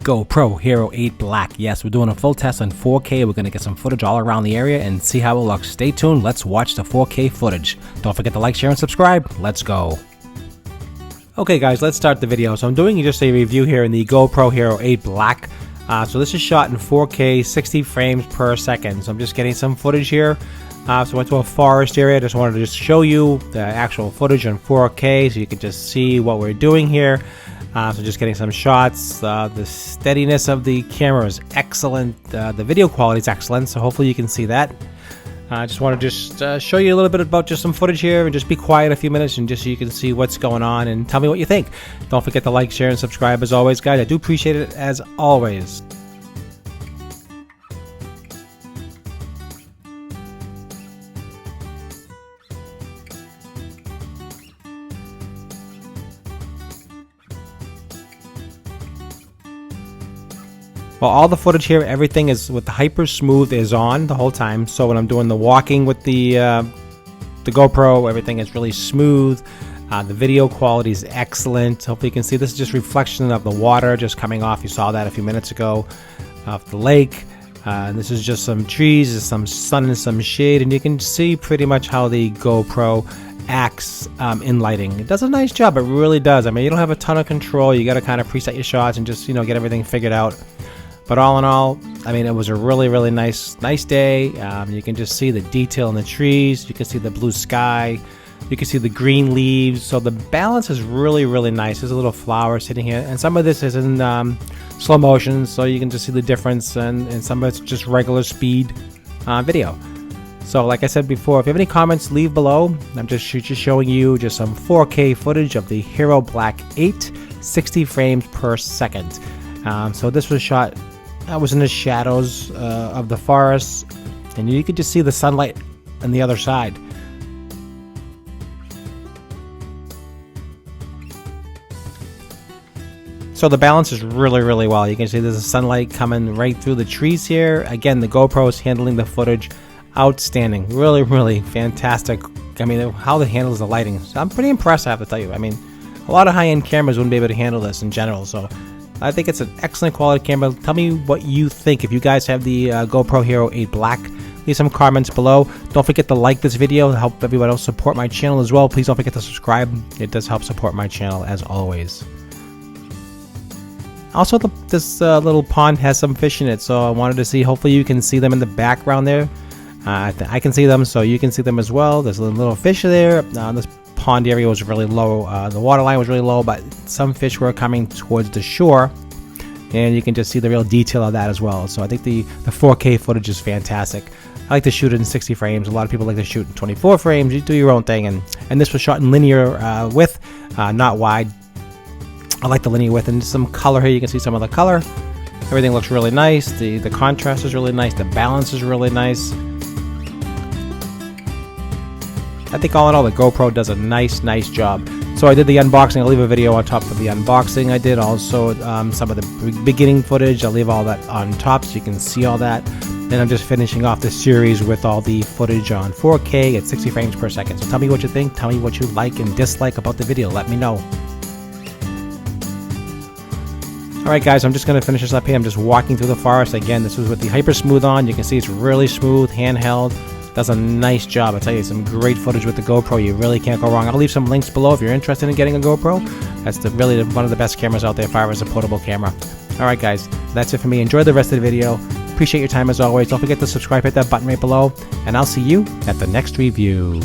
GoPro Hero 8 Black. Yes, we're doing a full test on 4K. We're going to get some footage all around the area and see how it looks. Stay tuned. Let's watch the 4K footage. Don't forget to like, share, and subscribe. Let's go. Okay guys, let's start the video. So I'm doing just a review here in the GoPro Hero 8 Black. So this is shot in 4K, 60 frames per second. So I'm just getting some footage here. So I went to a forest area. I just wanted to just show you the actual footage in 4K so you can just see what we're doing here. So just getting some shots. The steadiness of the camera is excellent. The video quality is excellent, so hopefully you can see that. I just want to just show you a little bit about just some footage here and just be quiet a few minutes and just so you can see what's going on and tell me what you think. Don't forget to like, share, and subscribe as always, guys. I do appreciate it as always. Well, all the footage here, everything is with the hyper smooth is on the whole time. So when I'm doing the walking with the GoPro, everything is really smooth. The video quality is excellent. Hopefully you can see this is just reflection of the water just coming off. You saw that a few minutes ago off the lake. This is just some trees, there's some sun and some shade, and you can see pretty much how the GoPro acts in lighting. It does a nice job. It really does. I mean, you don't have a ton of control. You got to kind of preset your shots and just, get everything figured out. But all in all, I mean, it was a really nice day. You can just see the detail in the trees. You can see the blue sky. You can see the green leaves. So the balance is really nice. There's a little flower sitting here. And some of this is in slow motion, so you can just see the difference. And some of it's just regular speed video. So like I said before, if you have any comments, leave below. I'm just showing you just some 4K footage of the Hero Black 8, 60 frames per second. So this was shot... I was in the shadows of the forest, and you could just see the sunlight on the other side. So the balance is really well. You can see there's a sunlight coming right through the trees here. Again, the GoPro is handling the footage outstanding. Really fantastic. I mean, how it handles the lighting. So I'm pretty impressed, I have to tell you. I mean, a lot of high-end cameras wouldn't be able to handle this in general, so I think it's an excellent quality camera. Tell me what you think. If you guys have the GoPro Hero 8 Black, leave some comments below. Don't forget to like this video to help everyone else support my channel as well. Please don't forget to subscribe. It does help support my channel as always. Also, this little pond has some fish in it, so I wanted to see. Hopefully you can see them in the background there. I can see them, so you can see them as well. There's a little fish there. This pond area was really low. The water line was really low, but some fish were coming towards the shore, and you can just see the real detail of that as well. So I think the 4K footage is fantastic. I like to shoot it in 60 frames. A lot of people like to shoot in 24 frames. You do your own thing, and this was shot in linear width, not wide. I like the linear width, and some color here. You can see some of the color. Everything looks really nice. The contrast is really nice. The balance is really nice. I think all in all, the GoPro does a nice job. So I did the unboxing. I'll leave a video on top of the unboxing I did. Also, some of the beginning footage. I'll leave all that on top so you can see all that. Then I'm just finishing off the series with all the footage on 4K at 60 frames per second. So tell me what you think. Tell me what you like and dislike about the video. Let me know. Alright guys, I'm just going to finish this up here. I'm just walking through the forest. Again, this was with the Hyper Smooth on. You can see it's really smooth, handheld. Does a nice job. I tell you, some great footage with the GoPro. You really can't go wrong. I'll leave some links below if you're interested in getting a GoPro. That's really one of the best cameras out there as far as a portable camera. Alright guys, that's it for me. Enjoy the rest of the video. Appreciate your time as always. Don't forget to subscribe, hit that button right below, and I'll see you at the next review.